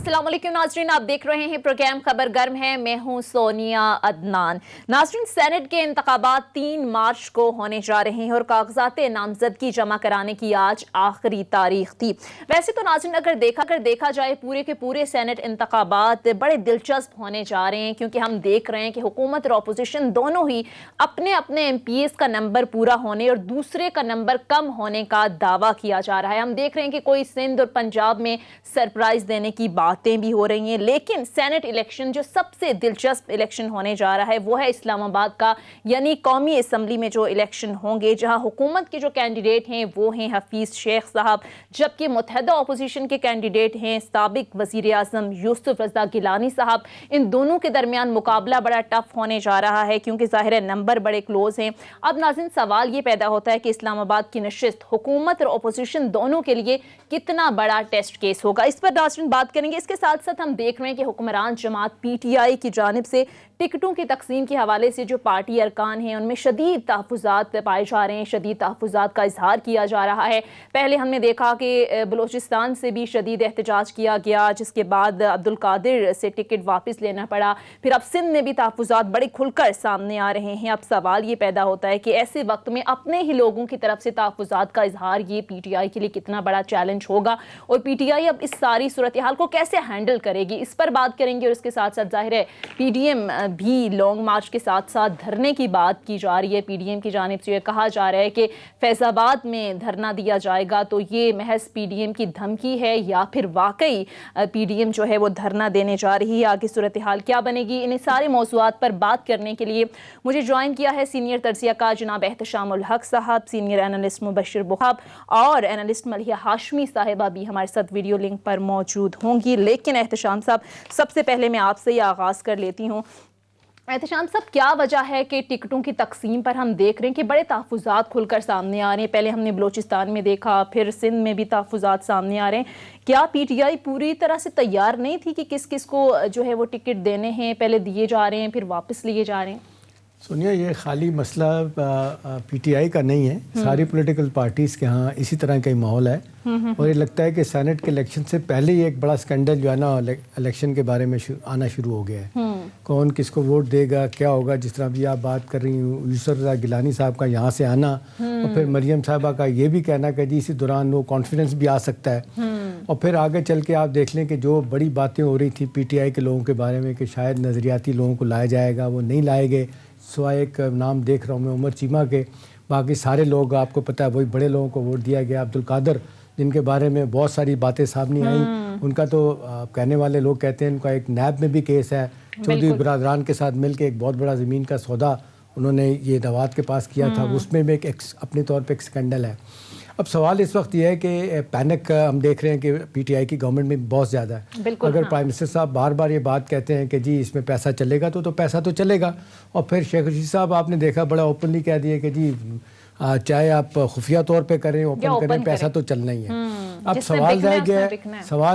अस्सलाम वालेकुम नाजरीन, आप देख रहे हैं प्रोग्राम खबर गर्म है। मैं हूं सोनिया अदनान। नाजरीन, सेनेट के इंतखाबात 3 मार्च को होने जा रहे हैं और कागजात नामजदगी जमा कराने की आज आखिरी तारीख थी। वैसे तो नाजरीन अगर देखा जाए पूरे के पूरे सेनेट इंतखाबात बड़े दिलचस्प होने जा रहे हैं, क्योंकि हम देख रहे हैं कि हुकूमत और अपोजिशन दोनों ही अपने अपने MPs का नंबर पूरा होने और दूसरे का नंबर कम होने का दावा किया जा रहा है। हम देख रहे हैं कि कोई सिंध और पंजाब में सरप्राइज देने की बातें भी हो रही हैं, लेकिन सेनेट इलेक्शन जो सबसे दिलचस्प इलेक्शन होने जा रहा है वो है इस्लामाबाद का, यानी कौमी असम्बली में जो इलेक्शन होंगे, जहां हुकूमत के जो कैंडिडेट हैं वो हैं हफीज शेख साहब, जबकि मुत्तहदा अपोजिशन के कैंडिडेट हैं साबिक वजीर आजम यूसुफ रजा गिलानी साहब। इन दोनों के दरमियान मुकाबला बड़ा टफ होने जा रहा है, क्योंकि ज़ाहिर है नंबर बड़े क्लोज हैं। अब नाज़रीन सवाल ये पैदा होता है कि इस्लामाबाद की नशिस्त हुकूमत और अपोजिशन दोनों के लिए कितना बड़ा टेस्ट केस होगा, इस पर नाज़रीन बात करेंगे। इसके साथ साथ हम देख रहे हैं कि हुक्मरान जमात PTI की जानिब से टिकटों की तकसीम के हवाले से जो पार्टी अरकान हैं उनमें शदीद तहफ़्फ़ुज़ात पाए जा रहे हैं, शदीद तहफ़्फ़ुज़ात का इजहार किया जा रहा है। पहले हमने देखा कि बलूचिस्तान से भी शदीद एहतजाज किया गया, जिसके बाद अब्दुल कादिर से टिकट वापस लेना पड़ा। फिर अब सिंध में भी तहफ़्फ़ुज़ात बड़े खुलकर सामने आ रहे हैं। अब सवाल ये पैदा होता है कि ऐसे वक्त में अपने ही लोगों की तरफ से तहफ़्फ़ुज़ात का इजहार ये PTI के लिए कितना बड़ा चैलेंज होगा और PTI अब इस सारी सूरत हाल को कैसे हैंडल करेगी, इस पर बात करेंगे। और इसके साथ साथ जाहिर है PDM भी लॉन्ग मार्च के साथ साथ धरने की बात की जा रही है। PDM की जानिब से ये कहा जा रहा है कि फैज़ाबाद में धरना दिया जाएगा, तो ये महज PDM की धमकी है या फिर वाकई PDM जो है वो धरना देने जा रही है, आगे सूरत हाल क्या बनेगी। इन सारे मौज़ूआत पर बात करने के लिए मुझे ज्वाइन किया है सीनियर तर्जियाकार जनाब एहतशाम उल हक साहब, सीनियर एनालिस्ट मुबशिर बुखाब और एनालिस्ट मलिहा हाशमी साहिबा भी हमारे साथ वीडियो लिंक पर मौजूद होंगी। लेकिन एहतशाम साहब, सबसे पहले मैं आपसे ही आगाज़ कर लेती हूँ। एहतशाम साहब, क्या वजह है कि टिकटों की तकसीम पर हम देख रहे हैं कि बड़े तहफ़्फ़ुज़ात खुलकर सामने आ रहे हैं? पहले हमने बलूचिस्तान में देखा, फिर सिंध में भी तहफ़्फ़ुज़ात सामने आ रहे हैं। क्या PTI पूरी तरह से तैयार नहीं थी कि किस किस को जो है वो टिकट देने हैं? पहले दिए जा रहे हैं फिर वापस लिए जा रहे हैं। सोनिया, ये खाली मसला PTI का नहीं है, सारी पॉलिटिकल पार्टीज़ के यहाँ इसी तरह का ही माहौल है। और ये लगता है कि सेनेट के इलेक्शन से पहले ही एक बड़ा स्कैंडल जो है ना इलेक्शन के बारे में आना शुरू हो गया है। कौन किसको वोट देगा, क्या होगा। जिस तरह भी आप बात कर रही हूँ, यूसुफ रज़ा गिलानी साहब का यहाँ से आना और फिर मरियम साहबा का ये भी कहना कि जी इसी दौरान वो कॉन्फिडेंस भी आ सकता है। और फिर आगे चल के आप देख लें कि जो बड़ी बातें हो रही थी PTI के लोगों के बारे में कि शायद नज़रियाती लोगों को लाया जाएगा, वो नहीं लाए गए। सिवाय एक नाम देख रहा हूँ मैं उमर चीमा के, बाकी सारे लोग आपको पता है वही बड़े लोगों को वोट दिया गया। अब्दुल कादिर, जिनके बारे में बहुत सारी बातें सामने आई, उनका तो कहने वाले लोग कहते हैं उनका एक नैब में भी केस है। चौधरी बरादरान के साथ मिलकर एक बहुत बड़ा ज़मीन का सौदा उन्होंने ये नवाज के पास किया था, उसमें भी एक अपने तौर पर एक स्कैंडल है। अब सवाल इस वक्त ये है कि पैनिक हम देख रहे हैं कि PTI की गवर्नमेंट में बहुत ज़्यादा है। अगर प्राइम मिनिस्टर साहब बार बार ये बात कहते हैं कि जी इसमें पैसा चलेगा तो पैसा तो चलेगा, और फिर शेख रशीद साहब आपने देखा बड़ा ओपनली कह दिए कि जी चाहे आप खुफिया तौर पे करें, ओपन करें, पैसा तो चलना ही है। अब सवाल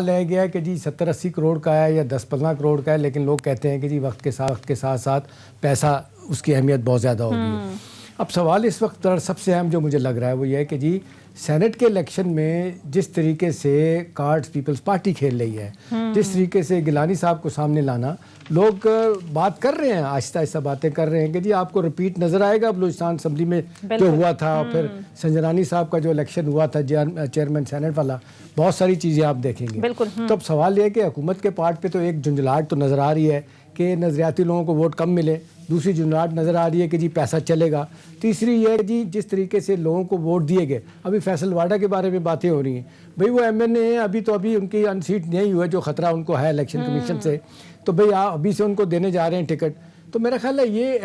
रह गया कि जी 70-80 करोड़ का है या 10-15 करोड़ का है, लेकिन लोग कहते हैं कि जी वक्त के साथ साथ पैसा उसकी अहमियत बहुत ज़्यादा होगी। अब सवाल इस वक्त सबसे अहम जो मुझे लग रहा है वो ये है कि जी सेनेट के इलेक्शन में जिस तरीके से कार्ड्स पीपल्स पार्टी खेल रही है, जिस तरीके से गिलानी साहब को सामने लाना, लोग बात कर रहे हैं, आहिस्ता आहिस्ता बातें कर रहे हैं कि जी आपको रिपीट नज़र आएगा बलूचिस्तान असम्बली में जो हुआ था, फिर संजरानी साहब का जो इलेक्शन हुआ था चेयरमैन सेनेट वाला, बहुत सारी चीज़ें आप देखेंगे। तो अब सवाल ये है कि हुकूमत के पार्ट पे तो एक झुंझलाहट तो नज़र आ रही है कि नज़रियाती लोगों को वोट कम मिले, दूसरी झुंझलाहट नज़र आ रही है कि जी पैसा चलेगा, तीसरी ये है कि जी जिस तरीके से लोगों को वोट दिए गए। अभी फैसल वाडा के बारे में बातें हो रही हैं, भाई वो MNA हैं, अभी उनकी अनसीट नहीं हुआ, जो ख़तरा उनको है इलेक्शन कमीशन से, तो भाई अभी से उनको देने जा रहे हैं टिकट। तो मेरा ख्याल है ये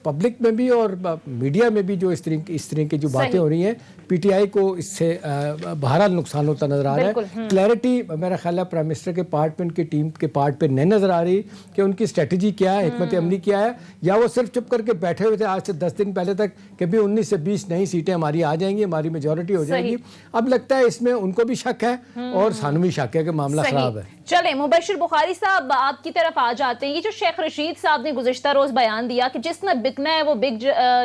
पब्लिक में भी और मीडिया में भी जो इस तरह की जो बातें हो रही हैं, PTI को इससे बहरहाल नुकसान होता नज़र आ रहा है। क्लैरिटी मेरा ख्याल है प्राइम मिनिस्टर के पार्ट पे, उनकी टीम के पार्ट पे नहीं नज़र आ रही कि उनकी स्ट्रेटजी क्या है, हिकमत अमली क्या है, या वो सिर्फ चुप करके बैठे हुए थे आज से 10 दिन पहले तक कि भी 19 से 20 नई सीटें हमारी आ जाएंगी, हमारी मेजॉरिटी हो जाएगी। अब लगता है इसमें उनको भी शक है और सानू भी शक है कि मामला ख़राब है। چلیں मुबशिर बुखारी साहब आपकी तरफ आ जाते हैं। ये जो शेख रशीद साहब ने गुज़िश्ता रोज़ बयान दिया कि जिसने बिकना है वो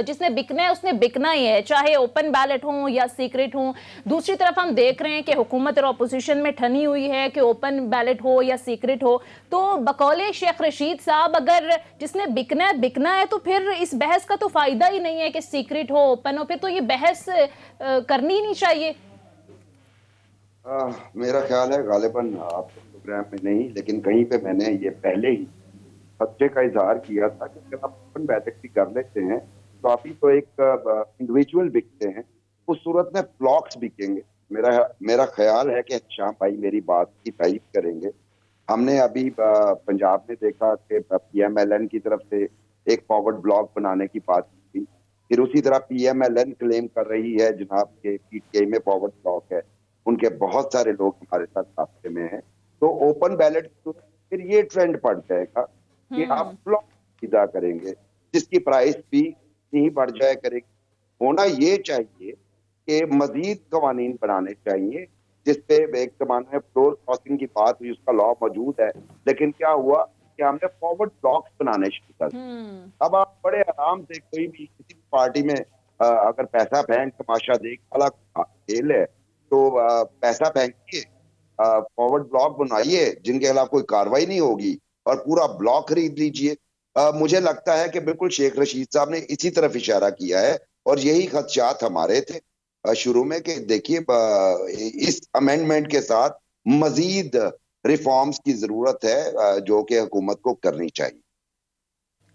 जिसने बिकना है उसने बिकना ही है, चाहे ओपन बैलेट हो या सीक्रेट हो। दूसरी तरफ हम देख रहे हैं कि हुकूमत और अपोजिशन में ठनी हुई है कि ओपन बैलेट हो या सीक्रेट हो। तो बकौले शेख रशीद साहब अगर जिसने बिकना है तो फिर इस बहस का तो फ़ायदा ही नहीं है कि सीक्रेट हो ओपन हो, फिर तो ये बहस करनी ही नहीं चाहिए। मेरा ख्याल है गालिबन आपके प्रोग्राम में नहीं, लेकिन कहीं पे मैंने ये पहले ही खदशे का इजहार किया था कि अगर आप ओपन बैलेट भी कर लेते हैं तो अभी तो एक इंडिविजुअल बिकते हैं, उस सूरत में ब्लॉक्स बिकेंगे। मेरा ख्याल है कि शाम भाई मेरी बात की तारीफ करेंगे। हमने अभी पंजाब में देखा कि PMLN की तरफ से एक फॉरवर्ड ब्लॉक बनाने की बात की थी, फिर उसी तरह PMLN क्लेम कर रही है जनाब के PTI में फॉरवर्ड ब्लॉक है, उनके बहुत सारे लोग हमारे साथ रास्ते में हैं। तो ओपन बैलेट फिर ये ट्रेंड पड़ जाएगा कि आप ब्लॉक सीधा करेंगे जिसकी प्राइस भी नहीं बढ़ जाए करेगी। होना ये चाहिए कि मजीद कवानीन बनाने चाहिए जिसपे एक जमाने में फ्लोर क्रॉसिंग की बात हुई, उसका लॉ मौजूद है, लेकिन क्या हुआ कि हमने फॉरवर्ड ब्लॉक्स बनाने शुरू कर दिए। अब आप बड़े आराम से कोई भी किसी भी पार्टी में अगर पैसा फेंक तमाशा देख वाला खेल है तो पैसा फेंकिए, फॉरवर्ड ब्लॉक बनाइए जिनके खिलाफ कोई कार्रवाई नहीं होगी और पूरा ब्लॉक खरीद लीजिए। मुझे लगता है कि बिल्कुल शेख रशीद साहब ने इसी तरफ इशारा किया है और यही खदशात हमारे थे शुरू में कि देखिए इस अमेंडमेंट के साथ मजीद रिफॉर्म्स की जरूरत है जो कि हुकूमत को करनी चाहिए।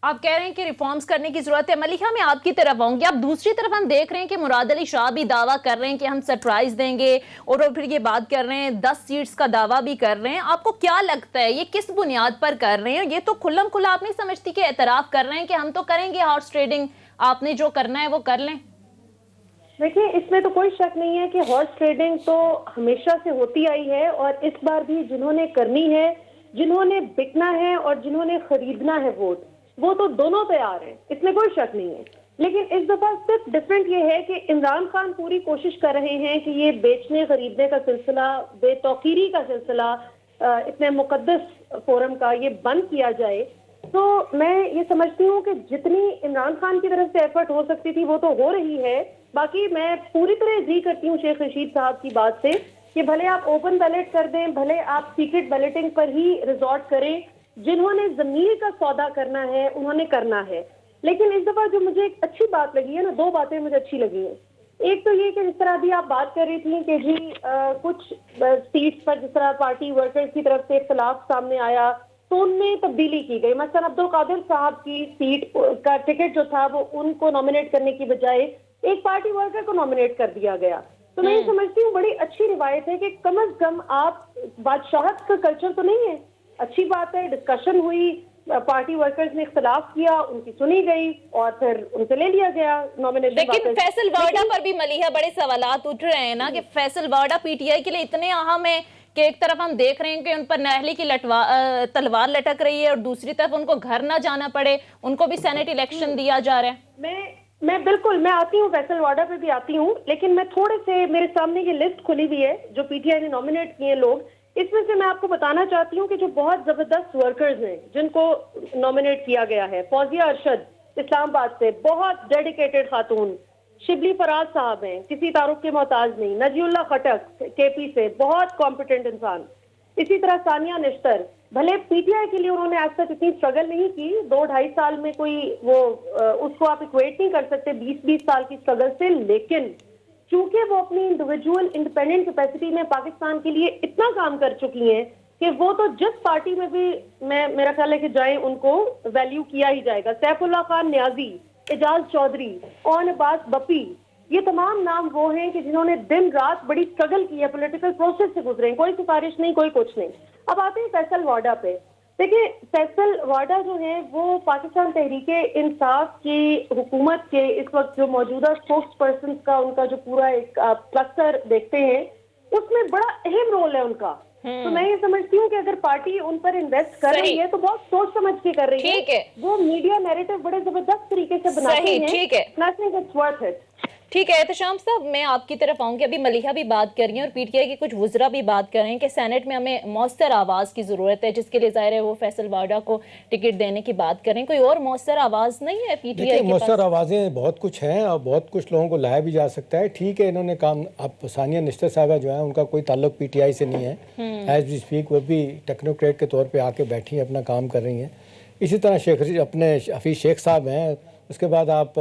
आप कह रहे हैं कि रिफॉर्म्स करने की जरूरत है। मलिहा, मैं आपकी तरफ आऊंगी। आप दूसरी तरफ हम देख रहे हैं कि मुराद अली शाह भी दावा कर रहे हैं कि हम सरप्राइज देंगे और फिर ये बात कर रहे हैं 10 सीट्स का दावा भी कर रहे हैं। आपको क्या लगता है ये किस बुनियाद पर कर रहे हैं? ये तो खुल्लम खुल्ला आप नहीं समझती कि एतराफ कर रहे हैं कि हम तो करेंगे हॉर्स ट्रेडिंग, आपने जो करना है वो कर लें? देखिए, इसमें तो कोई शक नहीं है कि हॉर्स ट्रेडिंग तो हमेशा से होती आई है और इस बार भी जिन्होंने करनी है, जिन्होंने बिकना है और जिन्होंने खरीदना है वोट, वो तो दोनों तैयार हैं, इसमें कोई शक नहीं है। लेकिन इस दफा सिर्फ डिफरेंट ये है कि इमरान खान पूरी कोशिश कर रहे हैं कि ये बेचने खरीदने का सिलसिला, बेतौकीरी का सिलसिला, इतने मुकद्दस फोरम का ये बंद किया जाए। तो मैं ये समझती हूँ कि जितनी इमरान खान की तरफ से एफर्ट हो सकती थी वो तो हो रही है। बाकी मैं पूरी तरह एग्री करती हूँ शेख रशीद साहब की बात से कि भले आप ओपन बैलेट कर दें, भले आप सीक्रेट बैलेटिंग पर ही रिजॉर्ट करें, जिन्होंने जमीन का सौदा करना है उन्होंने करना है। लेकिन इस दफा जो मुझे एक अच्छी बात लगी है ना, 2 बातें मुझे अच्छी लगी हैं। एक तो ये कि जिस तरह अभी आप बात कर रही थी कि जी कुछ सीट्स पर जिस तरह पार्टी वर्कर्स की तरफ से इख्तलाफ सामने आया तो उनमें तब्दीली की गई। मसलन अब्दुल कादिर साहब की सीट का टिकट जो था वो उनको नॉमिनेट करने की बजाय एक पार्टी वर्कर को नॉमिनेट कर दिया गया। तो मैं ये समझती हूँ बड़ी अच्छी रिवायत है कि कम अज कम आप बादशाहत का कल्चर तो नहीं है, अच्छी बात है। डिस्कशन हुई, पार्टी वर्कर्स ने इख्तलाफ किया, उनकी सुनी गई और फिर उनसे ले लिया गया नॉमिनेशन। लेकिन फैसल वाडा पर भी मलिहा बड़े सवालात उठ रहे हैं ना कि फैसल वाडा PTI के लिए इतने अहम है कि एक तरफ हम देख रहे हैं कि उन पर नाअहली की तलवार लटक रही है और दूसरी तरफ उनको घर ना जाना पड़े, उनको भी सेनेट इलेक्शन दिया जा रहा है। मैं बिल्कुल मैं आती हूँ, फैसल वाडा पे भी आती हूँ, लेकिन मैं थोड़े से मेरे सामने ये लिस्ट खुली हुई है जो PTI ने नॉमिनेट किए लोग। इसमें से मैं आपको बताना चाहती हूँ कि जो बहुत जबरदस्त वर्कर्स हैं जिनको नॉमिनेट किया गया है, फौजिया अरशद इस्लामाबाद से, बहुत डेडिकेटेड खातून। शिबली फराज साहब हैं, किसी तारुफ के मोहताज नहीं। नजीउल्लाह खटक KP से, बहुत कॉम्पिटेंट इंसान। इसी तरह सानिया निश्तर, भले PTI के लिए उन्होंने आज तक इतनी स्ट्रगल नहीं की, 2-2.5 साल में कोई वो उसको आप इक्वेट नहीं कर सकते 20-20 साल की स्ट्रगल से, लेकिन चूंकि वो अपनी इंडिविजुअल इंडिपेंडेंट कैपेसिटी में पाकिस्तान के लिए इतना काम कर चुकी हैं कि वो तो जिस पार्टी में भी मेरा ख्याल है कि जाए उनको वैल्यू किया ही जाएगा। सैफुल्लाह खान न्याजी, एजाज चौधरी, ओन अब्बास बपी, ये तमाम नाम वो हैं कि जिन्होंने दिन रात बड़ी स्ट्रगल की है, पॉलिटिकल प्रोसेस से गुजरे हैं, कोई सिफारिश नहीं, कोई कुछ नहीं। अब आते हैं फैसल वाडा पे। देखिए, फैसल वाडा जो है वो पाकिस्तान तहरीके इंसाफ की हुकूमत के इस वक्त जो मौजूदा स्पोक्स पर्सन का उनका जो पूरा एक क्लस्टर देखते हैं उसमें बड़ा अहम रोल है उनका। तो मैं ये समझती हूँ कि अगर पार्टी उन पर इन्वेस्ट कर रही है तो बहुत सोच समझ के कर रही है। वो मीडिया नैरेटिव बड़े जबरदस्त तरीके से बनाते हैं। ٹھیک ہے احتشام صاحب، میں آپ کی طرف آؤں گی. ابھی ملیحہ بھی بات کر رہی ہیں اور پی ٹی آئی کے کچھ وزراء بھی بات کر رہے ہیں کہ سینٹ میں ہمیں مؤثر آواز کی ضرورت ہے، جس کے لیے ظاہر ہے وہ فیصل واڈا کو ٹکٹ دینے کی بات کر رہے ہیں. کوئی اور مؤثر آواز نہیں ہے پی ٹی آئی کے پاس؟ مؤثر آوازیں بہت کچھ ہیں اور بہت کچھ لوگوں کو لایا بھی جا سکتا ہے. ٹھیک ہے، انہوں نے کام، اب ثانیہ نشتر صاحبہ جو ہیں ان کا کوئی تعلق پی ٹی آئی سے نہیں ہے. ایز وی اسپیک وہ بھی ٹیکنوکریٹ کے طور پہ آ کے بیٹھی ہیں، اپنا کام کر رہی ہیں. اسی طرح اپنے حفیظ شیخ صاحب ہیں. اس کے بعد آپ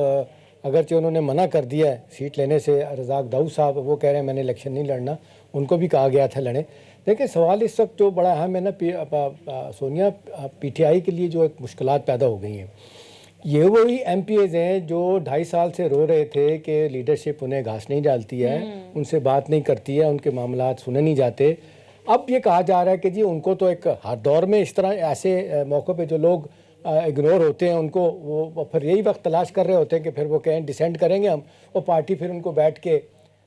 اگرچہ انہوں نے منع کر دیا ہے سیٹ لینے سے، رزاق داؤد صاحب وہ کہہ رہے ہیں میں نے الیکشن نہیں لڑنا، ان کو بھی کہا گیا تھا لڑیں. دیکھیں سوال اس وقت جو بڑا اہم ہے نا سونیا، پی ٹی آئی کے لیے جو ایک مشکلات پیدا ہو گئی ہیں، یہ وہی ایم پی ایز ہیں جو 2.5 سال سے رو رہے تھے کہ لیڈرشپ انہیں گھاس نہیں ڈالتی ہے، ان سے بات نہیں کرتی ہے، ان کے معاملات سنے نہیں جاتے. اب یہ کہا جا رہا ہے کہ جی ان کو تو ایک ہر دور میں اس طرح ایسے موقع پہ جو لوگ اگنور ہوتے ہیں ان کو وہ پھر یہی وقت تلاش کر رہے ہوتے ہیں کہ پھر وہ کہیں ڈیسینڈ کریں گے ہم، اور پارٹی پھر ان کو بیٹھ کے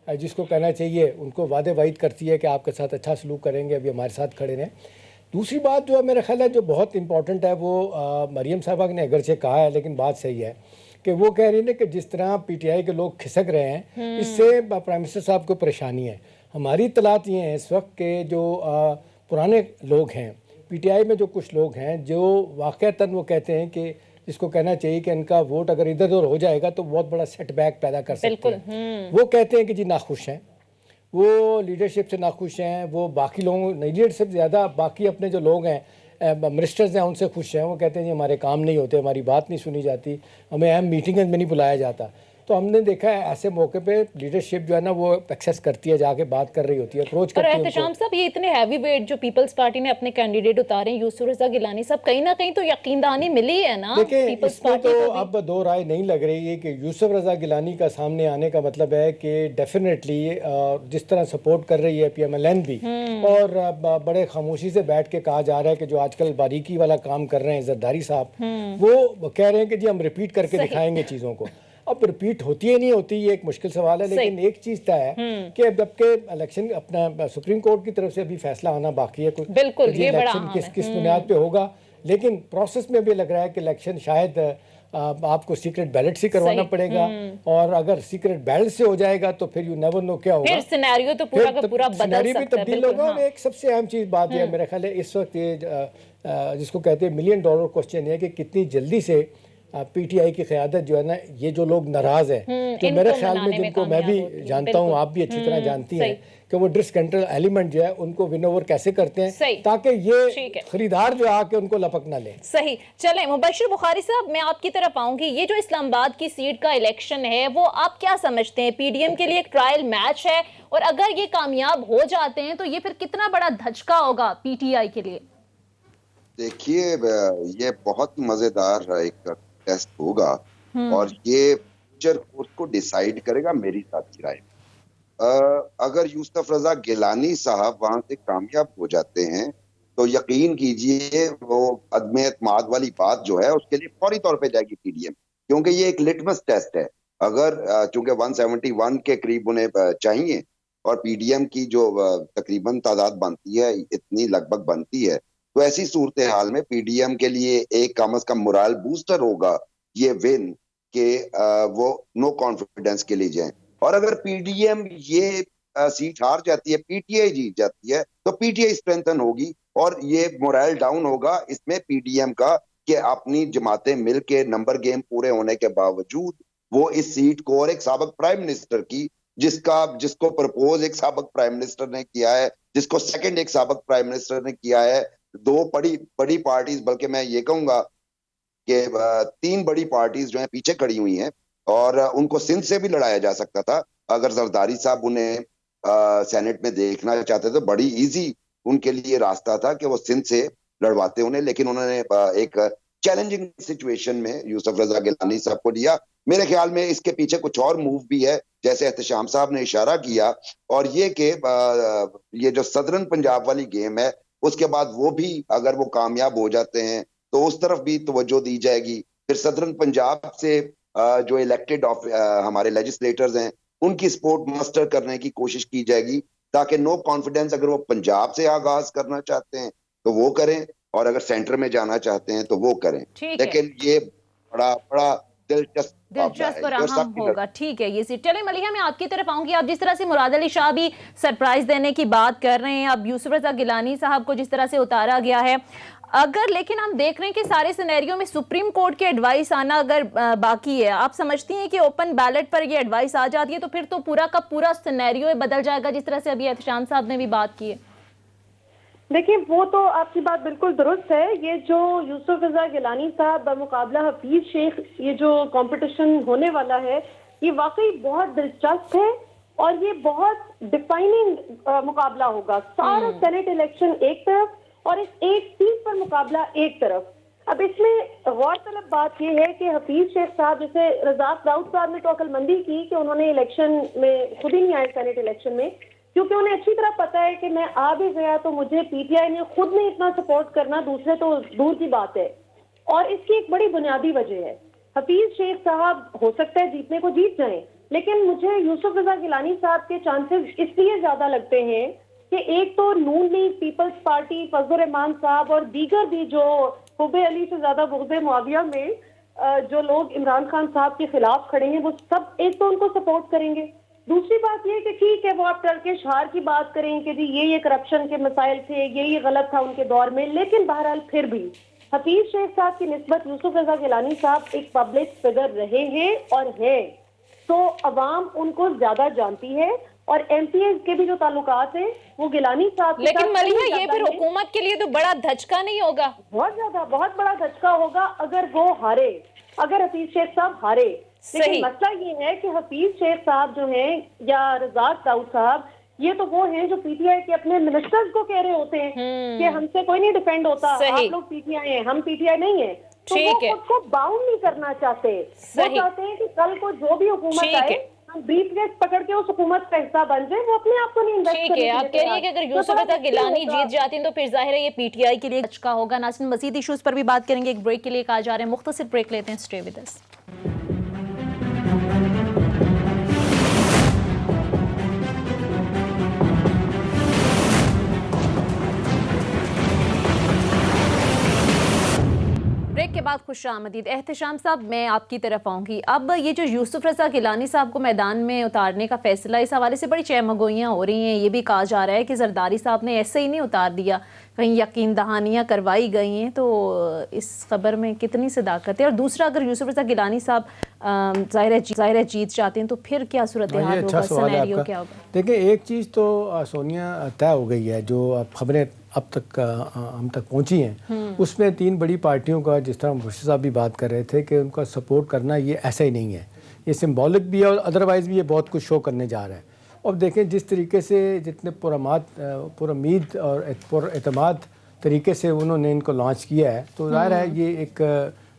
جس کو کہنا چاہیے ان کو وعدے وعید کرتی ہے کہ آپ کے ساتھ اچھا سلوک کریں گے، ابھی ہمارے ساتھ کھڑے رہیں. دوسری بات جو ہے میرا خیال ہے جو بہت امپورٹنٹ ہے وہ مریم صاحبہ نے اگرچہ کہا ہے لیکن بات صحیح ہے کہ وہ کہہ رہی ہیں کہ جس طرح پی ٹی آئی کے لوگ کھسک رہے ہیں اس سے پرائم منسٹر صاحب کو پریشانی ہے. ہماری اطلاعات یہ ہیں اس وقت کہ جو پرانے لوگ ہیں پی ٹی آئی میں، جو کچھ لوگ ہیں جو واقعتاً وہ کہتے ہیں کہ جس کو کہنا چاہیے کہ ان کا ووٹ اگر ادھر ادھر ہو جائے گا تو بہت بڑا سیٹ بیک پیدا کر سکتے ہیں. وہ کہتے ہیں کہ جی ناخوش ہیں، وہ لیڈرشپ سے ناخوش ہیں، وہ باقی لوگوں لیڈرشپ زیادہ باقی اپنے جو لوگ ہیں منسٹرز ہیں ان سے خوش ہیں. وہ کہتے ہیں جی ہمارے کام نہیں ہوتے، ہماری بات نہیں سنی جاتی، ہمیں اہم میٹنگز میں نہیں بلایا جاتا. تو ہم نے دیکھا ہے ایسے موقع پہ لیڈرشپ جو ہے نا وہ ایکسیس کرتی ہے، جا کے بات کر رہی ہوتی ہے، اپروچ کرتی ہے. اور احتشام صاحب یہ اتنے ہیوی ویٹ جو پیپلز پارٹی نے اپنے کینڈیڈیٹ اتارے ہیں، یوسف رضا گیلانی صاحب، کہیں نہ کہیں تو یقین دہانی ملی ہے نا دیکھیں اس میں تو اب دو رائے نہیں لگ رہی ہے کہ یوسف رضا گیلانی کا سامنے آنے کا مطلب ہے کہ ڈیفینیٹلی جس طرح سپورٹ کر رہی ہے پی ایم ایل این بھی، اور بڑے خاموشی سے بیٹھ کے کہا جا رہا ہے کہ جو آج کل باریکی والا کام کر رہے ہیں زرداری صاحب، وہ کہہ رہے ہیں کہ جی ہم ریپیٹ کر کے دکھائیں گے چیزوں کو. اب ریپیٹ ہوتی ہے نہیں ہوتی یہ ایک مشکل سوال ہے، لیکن ایک چیز طے ہے کہ جبکہ الیکشن اپنا سپریم کورٹ کی طرف سے ابھی فیصلہ آنا باقی ہے بالکل یہ بڑا الیکشن کس بنیاد پہ ہوگا، لیکن پروسیس میں بھی لگ رہا ہے کہ الیکشن شاید آپ کو سیکرٹ بیلٹ سے کروانا پڑے گا، اور اگر سیکرٹ بیلٹ سے ہو جائے گا تو پھر یو نیور نو کیا ہوگا، پھر سینیریو تو پورا کا پورا بدل سکتا ہے. تبدیل ہوگا. اور ایک سب سے اہم چیز بات یہ ہے میرا خیال ہے اس وقت یہ جس کو کہتے ہیں $1 ملین کوسچن ہے کہ کتنی جلدی سے پی ٹی آئی کی قیادت جو ہے نا، یہ جو لوگ ناراض ہیں جو میرے خیال میں جن کو میں بھی جانتا ہوں، آپ بھی اچھی طرح جانتی ہیں کہ وہ ڈسکنٹرل ایلیمنٹ جو ہے ان کو ون اوور کیسے کرتے ہیں تاکہ یہ خریدار جو آ کے ان کو لپک نہ لے. صحیح. چلیں مبشر بخاری صاحب میں آپ کی طرف آؤں گی. یہ جو اسلام آباد کی سیٹ کا الیکشن ہے وہ آپ کیا سمجھتے ہیں؟ پی ڈی ایم کے لیے ایک ٹرائل میچ ہے، اور اگر یہ کامیاب ہو جاتے ہیں تو یہ پھر کتنا بڑا دھچکا ہوگا پی ٹی آئی کے لیے؟ دیکھیے یہ بہت مزیدار ایک ٹیسٹ ہوگا اور یہ فیوچر کورس کو ڈیسائیڈ کرے گا میری ذاتی رائے. اگر یوسف رضا گیلانی صاحب وہاں سے کامیاب ہو جاتے ہیں تو یقین کیجئے وہ عدم اعتماد والی بات جو ہے اس کے لیے فوری طور پہ جائے گی پی ڈی ایم، کیونکہ یہ ایک لٹمس ٹیسٹ ہے. اگر چونکہ 171 کے قریب انہیں چاہیے اور پی ڈی ایم کی جو تقریباً تعداد بنتی ہے اتنی لگ بھگ بنتی ہے، تو ایسی صورتحال میں پی ڈی ایم کے لیے ایک کم از کم مورال بوسٹر ہوگا یہ ون کہ وہ نو کانفیڈنس کے لیے جائیں. اور اگر پی ڈی ایم یہ سیٹ ہار جاتی ہے، پی ٹی آئی جیت جاتی ہے، تو پی ٹی آئی اسٹرینتھن ہوگی اور یہ مورائل ڈاؤن ہوگا اس میں پی ڈی ایم کا کہ اپنی جماعتیں مل کے نمبر گیم پورے ہونے کے باوجود وہ اس سیٹ کو، اور ایک سابق پرائم منسٹر کی جس کو پرپوز ایک سابق پرائم منسٹر نے کیا ہے، جس کو سیکنڈ ایک سابق پرائم منسٹر نے کیا ہے، دو بڑی پارٹیز، بلکہ میں یہ کہوں گا کہ 3 بڑی پارٹیز جو ہیں پیچھے کھڑی ہوئی ہیں، اور ان کو سندھ سے بھی لڑایا جا سکتا تھا. اگر زرداری صاحب انہیں سینٹ میں دیکھنا چاہتے تو بڑی ایزی ان کے لیے راستہ تھا کہ وہ سندھ سے لڑواتے انہیں، لیکن انہوں نے ایک چیلنجنگ سچویشن میں یوسف رضا گیلانی صاحب کو لیا. میرے خیال میں اس کے پیچھے کچھ اور موو بھی ہے جیسے احتشام صاحب نے اشارہ کیا، اور یہ کہ یہ جو صدرن پنجاب والی گیم ہے اس کے بعد وہ بھی اگر وہ کامیاب ہو جاتے ہیں تو اس طرف بھی توجہ دی جائے گی. پھر صدرن پنجاب سے جو الیکٹڈ ہمارے لیجسلیٹرز ہیں ان کی سپورٹ ماسٹر کرنے کی کوشش کی جائے گی تاکہ نو کانفیڈنس اگر وہ پنجاب سے آغاز کرنا چاہتے ہیں تو وہ کریں، اور اگر سینٹر میں جانا چاہتے ہیں تو وہ کریں. لیکن یہ بڑا दिलचस्प और अहम होगा। ठीक है, ये चले मलिहा, मैं आपकी तरफ आऊंगी। आप जिस तरह से मुराद अली शाह भी सरप्राइज देने की बात कर रहे हैं, अब यूसुफ रजा गिलानी साहब को जिस तरह से उतारा गया है, अगर लेकिन हम देख रहे हैं कि सारे सिनेरियो में सुप्रीम कोर्ट के एडवाइस आना अगर बाकी है, आप समझती हैं कि ओपन बैलेट पर ये एडवाइस आ जाती है तो फिर तो पूरा का पूरा सिनेरियो बदल जाएगा, जिस तरह से अभी एहतशाम साहब ने भी बात की है? देखिए, वो तो आपकी बात बिल्कुल दुरुस्त है। ये जो यूसुफ रजा गिलानी साहब बमुकाबला हफीज शेख ये जो कंपटीशन होने वाला है, ये वाकई बहुत दिलचस्प है और ये बहुत डिफाइनिंग मुकाबला होगा। सारा सेनेट इलेक्शन एक तरफ और इस एक सीट पर मुकाबला एक तरफ। अब इसमें गौरतलब बात यह है कि हफीज शेख साहब, जैसे रज़ाक दाऊद साहब ने तो अक्लमंदी की कि उन्होंने इलेक्शन में खुद ही नहीं आए, सेनेट इलेक्शन में, क्योंकि उन्हें अच्छी तरह पता है कि मैं आ भी गया तो मुझे पीटीआई ने खुद नहीं इतना सपोर्ट करना, दूसरे तो दूर की बात है। और इसकी एक बड़ी बुनियादी वजह है, हफीज शेख साहब हो सकता है जीतने को जीत जाएं, लेकिन मुझे यूसुफ रजा गिलानी साहब के चांसेस इसलिए ज्यादा लगते हैं कि एक तो नून लीग, पीपल्स पार्टी, फजल रहमान साहब और दीगर भी जो हुब्बे अली से ज्यादा बुग़्ज़े मुआविया में जो लोग इमरान खान साहब के खिलाफ खड़े हैं, वो सब एक तो उनको सपोर्ट करेंगे। दूसरी बात ये कि ठीक है, वो आप टर्किश हार की बात करें कि जी ये करप्शन के मसाइल थे, ये गलत था उनके दौर में, लेकिन बहरहाल फिर भी हफीज शेख साहब की निस्बत यूसुफ रजा गिलानी साहब एक पब्लिक फिगर रहे हैं और हैं, तो अवाम उनको ज्यादा जानती है और एमपीएस के भी जो ताल्लुकात हैं वो गिलानी साहब। लेकिन मलिहा, ये फिर हुकूमत के लिए तो बड़ा धचका नहीं होगा? बहुत बड़ा धचका होगा अगर वो हारे, अगर हफीज शेख साहब हारे। लेकिन मसला ये है कि हफीज शेख साहब जो हैं या रज़ाक दाऊद साहब, ये तो वो हैं जो पीटीआई के अपने मिनिस्टर्स को कह रहे होते हैं कि हमसे कोई नहीं डिफेंड होता, आप लोग पीटीआई हैं, हम पीटीआई नहीं है। तो वो खुद को बाउंड नहीं करना चाहते, वो चाहते हैं कि कल को जो भी हुकूमत आए, हम ब्रीफकेस पकड़ के उस हुकूमत का हिस्सा बन जाए, वो अपने आप को नहीं इन्वेस्ट करेंगे। ठीक है, आप कह रही है कि अगर यूसुफ रजा गिलानी जीत जाती हैं तो फिर जाहिर है ये पीटीआई के लिए धचका होगा। नाज़रीन, मज़ीद इश्यूज पर भी बात करेंगे, एक ब्रेक के लिए कहा जा रहे हैं, मुख्तसर ब्रेक लेते हैं, स्टे विद अस। के बाद खुशामदीद। एहतशाम साहब, मैं आपकी तरफ आऊँगी। अब ये जो यूसुफ रजा गिलानी साहब को मैदान में उतारने का फैसला, इस हवाले से बड़ी चहमगोइयाँ हो रही हैं। ये भी कहा जा रहा है कि जरदारी साहब ने ऐसे ही नहीं उतार दिया, कहीं यकीन दहानियाँ करवाई गई हैं। तो इस खबर में कितनी सदाकत है? और दूसरा, अगर यूसुफ रजा गिलानी साहब ज़ाहिर है जीत जाते हैं तो फिर क्या सूरत हाल होगा, सिनेरियो क्या होगा? देखिए, एक चीज़ तो सोनिया तय हो गई है, जो अब खबरें अब तक हम तक पहुंची हैं, उसमें तीन बड़ी पार्टियों का, जिस तरह मुर्शिद साहब भी बात कर रहे थे कि उनका सपोर्ट करना ये ऐसा ही नहीं है, ये सिंबॉलिक भी है और अदरवाइज़ भी ये बहुत कुछ शो करने जा रहा है। और देखें जिस तरीके से, जितने पुरुम्मीद और पुरएतमाद तरीके से उन्होंने इनको लॉन्च किया है, तो ज़ाहिर है ये एक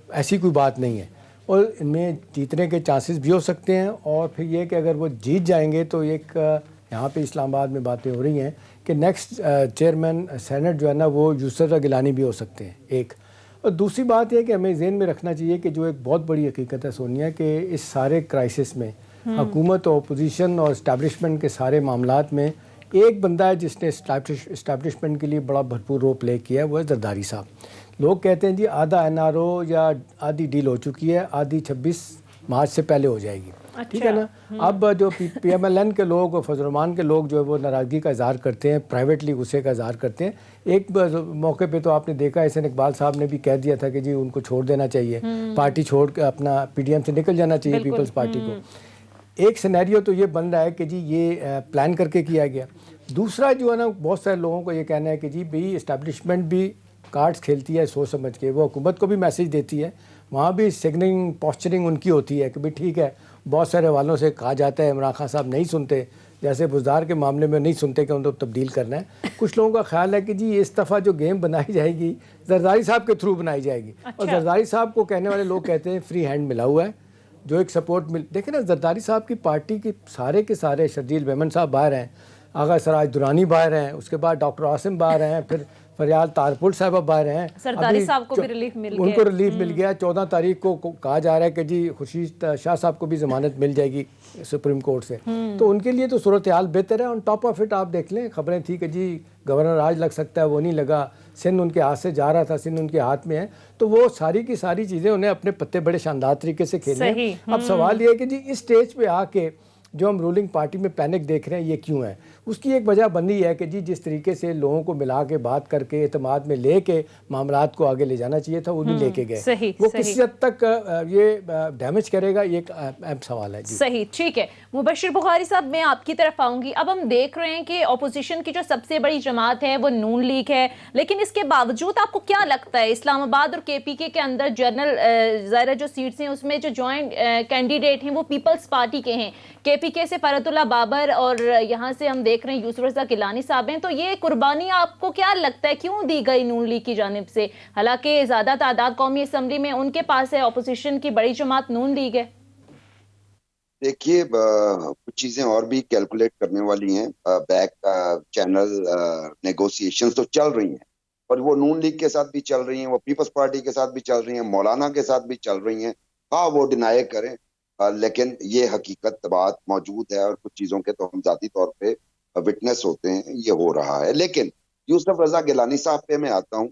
ऐसी कोई बात नहीं है और इनमें जीतने के चांसेस भी हो सकते हैं। और फिर ये कि अगर वो जीत जाएंगे तो एक यहाँ पे इस्लामाबाद में बातें हो रही हैं कि नेक्स्ट चेयरमैन सेनेट जो है ना, वो यूसुफ रजा गिलानी भी हो सकते हैं, एक। और दूसरी बात यह कि हमें ज़हन में रखना चाहिए कि जो एक बहुत बड़ी हकीकत है सोनिया, कि इस सारे क्राइसिस में हुकूमत और अपोजिशन और इस्टेब्लिशमेंट के सारे मामलात में एक बंदा है जिसने इस्टेब्लिशमेंट के लिए बड़ा भरपूर रोल प्ले किया है, वो है जरदारी साहब। लोग कहते हैं जी आधा एनआरओ या आधी डील हो चुकी है, आधी 26 मार्च से पहले हो जाएगी। ठीक है ना। अब जो पीएमएलएन के लोग और फजलरहमान के लोग जो है वो नाराज़गी का इजहार करते हैं, प्राइवेटली गुस्से का इजहार करते हैं। एक मौके पे तो आपने देखा, एहसन इकबाल साहब ने भी कह दिया था कि जी उनको छोड़ देना चाहिए, पार्टी छोड़ के अपना पीडीएम से निकल जाना चाहिए पीपल्स पार्टी को। एक सिनेरियो तो ये बन रहा है कि जी ये प्लान करके किया गया। दूसरा जो है ना, बहुत सारे लोगों को ये कहना है कि जी भाई इस्टेब्लिशमेंट भी कार्ड्स खेलती है सोच समझ के, वो हुकूमत को भी मैसेज देती है, वहाँ भी सिग्नलिंग पॉस्चरिंग उनकी होती है कि भाई ठीक है, बहुत सारे वालों से कहा जाता है इमरान खान साहब नहीं सुनते, जैसे बुज़दार के मामले में नहीं सुनते कि उनको तब्दील करना है। कुछ लोगों का ख्याल है कि जी इस दफ़ा जो गेम बनाई जाएगी जरदारी साहब के थ्रू बनाई जाएगी। और जरदारी साहब को कहने वाले लोग कहते हैं फ्री हैंड मिला हुआ है, जो एक सपोर्ट देखें ना, जरदारी साहब की पार्टी के सारे शर्जील मेमन साहब बाहर हैं, आगा सराज दुरानी बाहर हैं, उसके बाद डॉक्टर आसिम बाहर हैं, फिर फरियाल तारपुर साहब बाहर हैं। सरदारी साहब को भी रिलीफ मिल गया, उनको रिलीफ मिल गया। 14 तारीख को कहा जा रहा है कि जी खुर्शीद शाह साहब को भी जमानत मिल जाएगी सुप्रीम कोर्ट से, तो उनके लिए तो सूरत हाल बेहतर है। ऑन टॉप ऑफ इट आप देख लें, खबरें थी कि जी गवर्नर आज लग सकता है वो नहीं लगा, सिंध उनके हाथ से जा रहा था, सिंध उनके हाथ में है, तो वो सारी की सारी चीज़ें उन्हें अपने पत्ते बड़े शानदार तरीके से खेले हैं। अब सवाल ये है कि जी इस स्टेज पे आके जो हम रूलिंग पार्टी में पैनिक देख रहे हैं ये क्यों है? उसकी एक वजह बन रही है कि जी जिस तरीके से लोगों को मिला के बात करके एतमाद में लेके मामलात को आगे ले जाना चाहिए था वो नहीं लेके गए, वो किस हद तक ये डैमेज करेगा, ये एक अहम सवाल है जी। सही, ठीक है। मुबशिर बुखारी साहब, मैं आपकी तरफ आऊंगी। अब हम देख रहे हैं कि अपोजिशन की जो सबसे बड़ी जमात है वो नून लीग है, लेकिन इसके बावजूद आपको क्या लगता है इस्लामाबाद और केपीके के अंदर जनरल ज़ाहिर जो सीट्स हैं उसमें जो जॉइंट कैंडिडेट हैं वो पीपल्स पार्टी के हैं, केपीके से फरतुल्ला बाबर और यहाँ से हम देख रहे हैं यूसुफ रज़ा गिलानी साहब हैं, तो ये कुर्बानी आपको क्या लगता है क्यों दी गई नून लीग की जानिब से? हालांकि ज़्यादा तादाद कौमी असम्बली में उनके पास है, अपोजिशन की बड़ी जमात नून लीग है। देखिए कुछ चीजें और भी कैलकुलेट करने वाली हैं, बैक चैनल नेगोशिएशंस तो चल रही हैं और वो नून लीग के साथ भी चल रही हैं, वो पीपल्स पार्टी के साथ भी चल रही हैं, मौलाना के साथ भी चल रही हैं। हाँ वो डिनाई करें, लेकिन ये हकीकत बात मौजूद है और कुछ चीजों के तो हम जाती तौर पे विटनेस होते हैं, ये हो रहा है। लेकिन यूसुफ रजा गिलानी साहब पे मैं आता हूँ,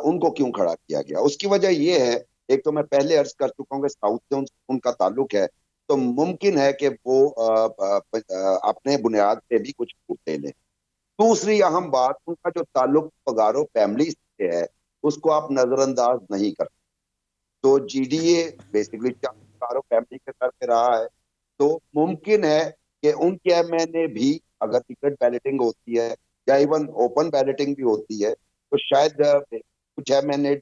उनको क्यों खड़ा किया गया? उसकी वजह ये है, एक तो मैं पहले अर्ज कर चुका हूँ कि साउथ से उनका ताल्लुक है, तो मुमकिन है कि वो अपने बुनियाद पे भी कुछ वोट ले लें। दूसरी अहम बात, उनका जो ताल्लुक पगारो फैमिली से है उसको आप नजरअंदाज नहीं कर, तो जीडीए बेसिकली पगारो फैमिली के सर पे रहा है, तो मुमकिन है कि उनके एमएनए भी अगर सीक्रेट बैलेटिंग होती है या इवन ओपन बैलेटिंग भी होती है तो शायद कुछ एमएनए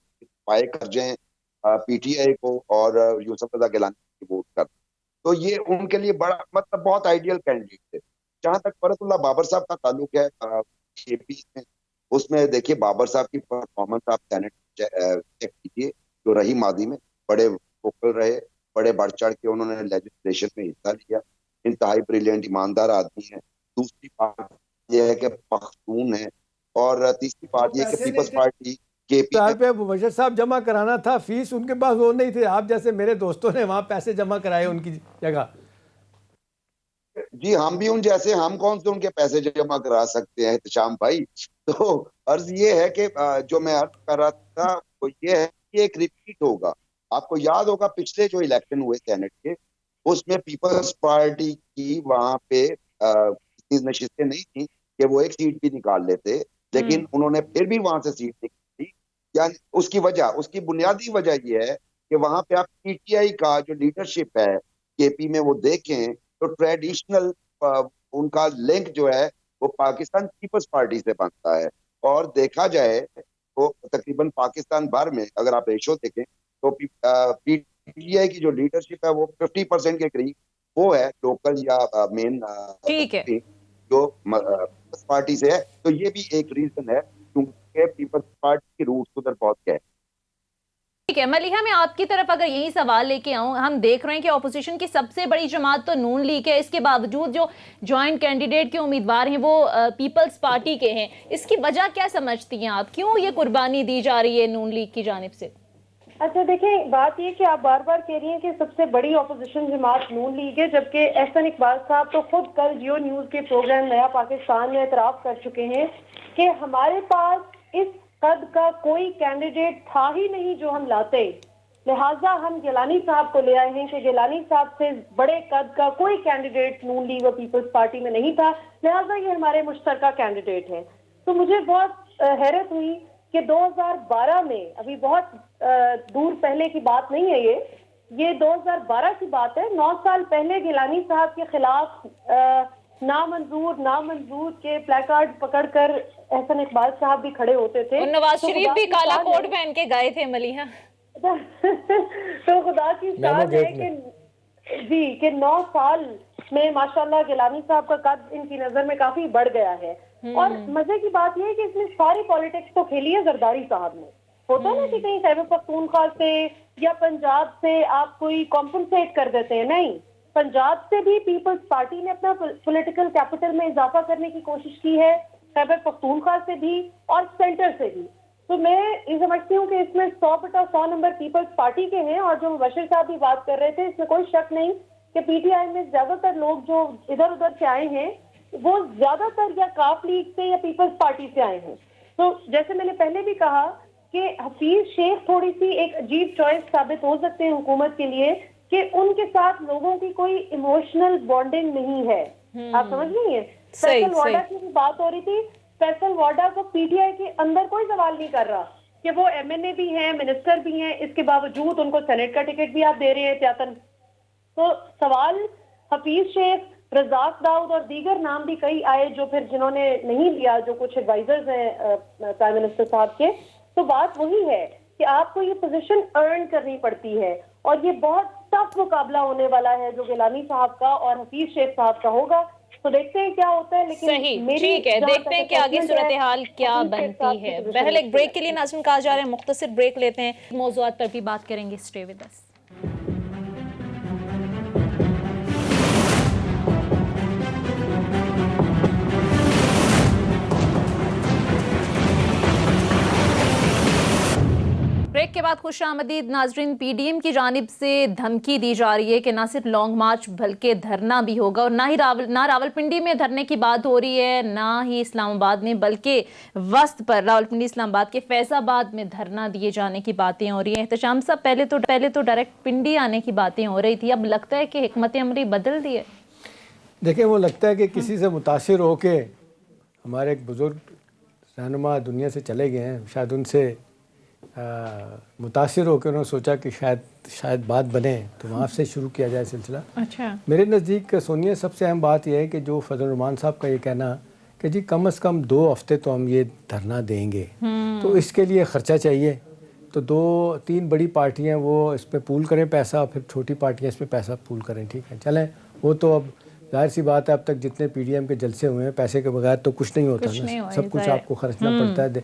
पाए कर जाएं पीटीआई को और यूसुफ रजा गिलानी की वोट कर, तो ये उनके लिए बड़ा मतलब बहुत आइडियल कैंडिडेट थे। जहां तक फरतुल्ला बाबर साहब का ताल्लुक है केपी में, उसमें देखिए बाबर साहब की परफॉर्मेंस आप सेनेट चेक कीजिए जो रही माजी में, बड़े वोकल रहे, बड़े बढ़ चढ़ के उन्होंने लेजिस्लेशन में हिस्सा लिया, इंतहाई ब्रिलियंट ईमानदार आदमी है। दूसरी बात यह है कि पख्तून है और तीसरी बात यह कि पीपल्स पार्टी पे मुबशिर साहब जमा कराना था, फीस उनके पास वो नहीं थे, आप जैसे मेरे दोस्तों ने वहां पैसे जमा कराए उनकी जगह। जी हम भी उन जैसे, हम कौन से उनके पैसे जमा करा सकते हैं एहतशाम भाई। तो अर्ज ये है कि जो मैं अर्ज कर रहा था वो ये है कि एक रिपीट होगा। आपको याद होगा पिछले जो इलेक्शन हुए सेनेट के, उसमें पीपल्स पार्टी की वहां पे नशिस्तें नहीं थी कि वो एक सीट भी निकाल लेते, लेकिन उन्होंने फिर भी वहां से सीट निकाली। यानी उसकी वजह, उसकी बुनियादी वजह यह है कि वहां पे आप पीटीआई का जो लीडरशिप है केपी में वो देखें तो ट्रेडिशनल उनका लिंक जो है वो पाकिस्तान पीपल्स पार्टी से बनता है, और देखा जाए तो तकरीबन पाकिस्तान भर में अगर आप रेशो देखें तो पीटीआई की जो लीडरशिप है वो 50% के करीब वो है लोकल या मेन जो पार्टी से है। तो ये भी एक रीजन है क्योंकि पीपल्स पार्टी की रूट्स उधर बहुत गए। ठीक है मलिहा, मैं आपकी तरफ अगर यही सवाल लेके आऊं, हम देख रहे हैं कि ऑपोजिशन की सबसे बड़ी जमात तो नून लीग है, इसके बावजूद जो जॉइंट कैंडिडेट के उम्मीदवार हैं वो पीपल्स पार्टी के हैं, इसकी वजह क्या समझती हैं आप, क्यों ये कुर्बानी दी जा रही है नून लीग की जानिब से? अच्छा देखिए, बात ये कि आप बार बार कह रही हैं कि सबसे बड़ी ऑपोजिशन जमात नून लीग है, जबकि एहसन इकबाल साहब तो खुद कल जियो न्यूज के प्रोग्राम नया पाकिस्तान में एतराफ कर चुके हैं कि हमारे पास इस कद का कोई कैंडिडेट था ही नहीं जो हम लाते, लिहाजा हम गिलानी साहब को ले आए हैं कि गिलानी साहब से बड़े कद का कोई कैंडिडेट नून लीग और पीपल्स पार्टी में नहीं था, लिहाजा ये हमारे मुश्तरका कैंडिडेट हैं। तो मुझे बहुत हैरत हुई कि 2012 में, अभी बहुत दूर पहले की बात नहीं है ये 2012 की बात है, 9 साल पहले गिलानी साहब के खिलाफ नामंजूर के प्लेकार्ड पकड़कर एहसन इकबाल साहब भी खड़े होते थे, नवाज शरीफ भी काला कोट पहन के गए थे मलिहा। तो खुदा की शान है कि 9 साल में माशाल्लाह गिलानी साहब का कद इनकी नजर में काफी बढ़ गया है। और मजे की बात यह है कि इसमें सारी पॉलिटिक्स तो खेली है जरदारी साहब ने। होता है ना कि कहीं खैबर पख्तूनख्वा से या पंजाब से आप कोई कॉम्पनसेट कर देते हैं, नहीं, पंजाब से भी पीपल्स पार्टी ने अपना पॉलिटिकल कैपिटल में इजाफा करने की कोशिश की है, खैबर पख्तूनख्वा से भी और सेंटर से भी। तो मैं ये समझती हूँ कि इसमें 100/100 नंबर पीपल्स पार्टी के हैं। और जो मुबशिर साहब भी बात कर रहे थे, इसमें कोई शक नहीं कि पीटीआई में ज्यादातर लोग जो इधर उधर से आए हैं وہ زیادہ تر یا کاف لیگ سے یا پیپلز پارٹی سے آئے ہوں. تو جیسے میں نے پہلے بھی کہا کہ حفیظ شیخ تھوڑی سی ایک عجیب چوائس ثابت ہو سکتے ہیں حکومت کے لیے کہ ان کے ساتھ لوگوں کی کوئی ایموشنل بانڈنگ نہیں ہے. آپ سمجھ نہیں ہے. فیصل واڈا کی بھی بات ہو رہی تھی. فیصل واڈا کو پی ٹی آئی کے اندر کوئی سوال نہیں کر رہا کہ وہ ایم این اے بھی ہیں, منسٹر بھی ہیں, اس کے باوجود ان کو سینیٹ کا ٹکٹ بھی آپ دے رہے ہیں احتیاطاً. تو سوال حفیظ شیخ, رزاق داؤد اور دیگر نام بھی کئی آئے جو پھر جنہوں نے نہیں لیا, جو کچھ ایڈوائزرز ہیں پرائم منسٹر صاحب کے. تو بات وہی ہے کہ آپ کو یہ پوزیشن ارن کرنی پڑتی ہے اور یہ بہت ٹف مقابلہ ہونے والا ہے جو گیلانی صاحب کا اور حفیظ شیخ صاحب کا ہوگا. تو دیکھتے ہیں کیا ہوتا ہے. لیکن صحیح, ٹھیک ہے, دیکھتے ہیں کہ آگے صورتحال کیا بنتی ہے. پہلے ایک بریک کے لیے ناظرین کہا جا رہا ہے, مختصر بریک لیتے ہیں, موضوعات پر بھی بات کریں گے. Stay with us. بریک کے بعد خوش آمدید ناظرین. پی ڈی ایم کی جانب سے دھمکی دی جا رہی ہے کہ نہ صرف لانگ مارچ بلکہ دھرنا بھی ہوگا, اور نہ راولپنڈی میں دھرنے کی بات ہو رہی ہے, نہ ہی اسلام آباد میں, بلکہ وسط پر راولپنڈی اسلام آباد کے فیض آباد میں دھرنا دیے جانے کی باتیں ہو رہی ہیں. احتشام صاحب, پہلے تو ڈائریکٹ پنڈی آنے کی باتیں ہو رہی تھی, اب لگتا ہے کہ حکمت عملی بدل دی ہے. دیکھیں, وہ لگتا ہے کہ کسی سے متاثر ہو کے ہمارے ایک بزرگ رہنما دنیا سے چلے گئے ہیں, شاید ان سے متاثر ہو کے انہوں نے سوچا کہ شاید بات بنے, تو وہاں سے شروع کیا جائے سلسلہ. اچھا, میرے نزدیک سونیا سب سے اہم بات یہ ہے کہ جو فضل الرحمان صاحب کا یہ کہنا کہ جی کم از کم 2 ہفتے تو ہم یہ دھرنا دیں گے, تو اس کے لیے خرچہ چاہیے, تو 2-3 بڑی پارٹیاں وہ اس پہ پول کریں پیسہ, پھر چھوٹی پارٹیاں اس پہ پیسہ پول کریں. ٹھیک ہے, چلیں, وہ تو اب ظاہر سی بات ہے, اب تک جتنے پی ڈی ایم کے جلسے ہوئے ہیں پیسے کے بغیر تو کچھ نہیں ہوتا نا, سب کچھ آپ کو خرچنا پڑتا ہے.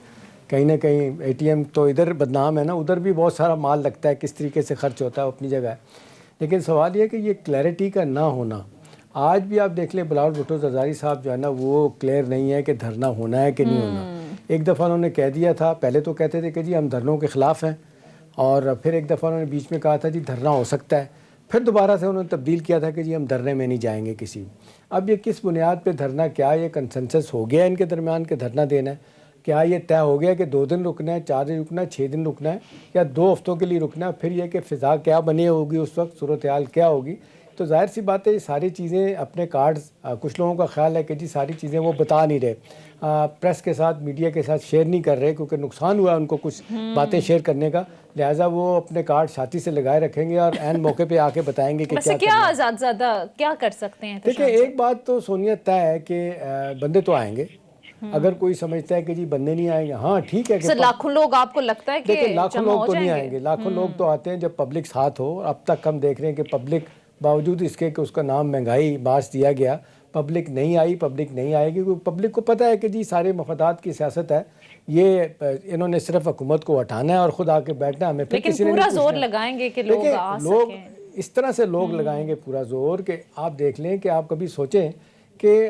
کہیں نہ کہیں اے ٹی ایم تو ادھر بدنام ہے نا, ادھر بھی بہت سارا مال لگتا ہے, کس طریقے سے خرچ ہوتا ہے اپنی جگہ ہے. لیکن سوال یہ کہ یہ کلیئرٹی کا نہ ہونا, آج بھی آپ دیکھ لیں بلاول بھٹو زرداری صاحب جو ہے نا وہ کلیئر نہیں ہے کہ دھرنا ہونا ہے کہ نہیں ہونا. ایک دفعہ انہوں نے کہہ دیا تھا, پہلے تو کہتے تھے کہ جی ہم دھرنوں کے خلاف ہیں, اور پھر ایک دفعہ انہوں نے بیچ میں کہا تھا جی دھرنا ہو سکتا ہے, پھر دوبارہ سے انہوں نے تبدیل کیا تھا کہ جی ہم دھرنے میں نہیں جائیں گے کسی. اب یہ کس بنیاد پہ دھرنا, کیا یہ کنسنسس ہو گیا ان کے درمیان کہ دھرنا دینا ہے؟ کیا یہ طے ہو گیا کہ 2 دن رکنا ہے, 4 دن رکنا ہے, 6 دن رکنا ہے, یا 2 ہفتوں کے لیے رکنا ہے؟ پھر یہ کہ فضا کیا بنی ہوگی اس وقت, صورتحال کیا ہوگی؟ تو ظاہر سی بات ہے یہ ساری چیزیں اپنے کارڈز, کچھ لوگوں کا خیال ہے کہ جی ساری چیزیں وہ بتا نہیں رہے, پریس کے ساتھ میڈیا کے ساتھ شیئر نہیں کر رہے کیونکہ نقصان ہوا ہے ان کو کچھ باتیں شیئر کرنے کا, لہٰذا وہ اپنے کارڈ چھاتی سے لگائے رکھیں گے اور عین موقع پہ آ کے بتائیں گے کہ کیا آزاد زیادہ کیا کر سکتے ہیں. دیکھیں, ایک بات تو سونیا طے ہے کہ بندے تو آئیں گے. اگر کوئی سمجھتا ہے کہ جی بندے نہیں آئیں گے, ہاں ٹھیک ہے کہ لاکھوں لوگ, آپ کو لگتا ہے کہ لاکھوں لوگ تو نہیں آئیں گے, لاکھوں لوگ تو آتے ہیں جب پبلک ساتھ ہو. اب تک ہم دیکھ رہے ہیں کہ پبلک باوجود اس کے کہ اس کا نام مہنگائی باعث دیا گیا, پبلک نہیں آئی, پبلک نہیں آئے گی, کیونکہ پبلک کو پتہ ہے کہ جی سارے مفادات کی سیاست ہے, یہ انہوں نے صرف حکومت کو ہٹانا ہے اور خود آ کے بیٹھنا ہے. ہمیں پھر لیکن پورا زور لگائیں گے کہ لوگ آ سکیں, اس طرح سے لوگ لگائیں گے پورا زور کہ آپ دیکھ لیں کہ آپ کبھی سوچیں کہ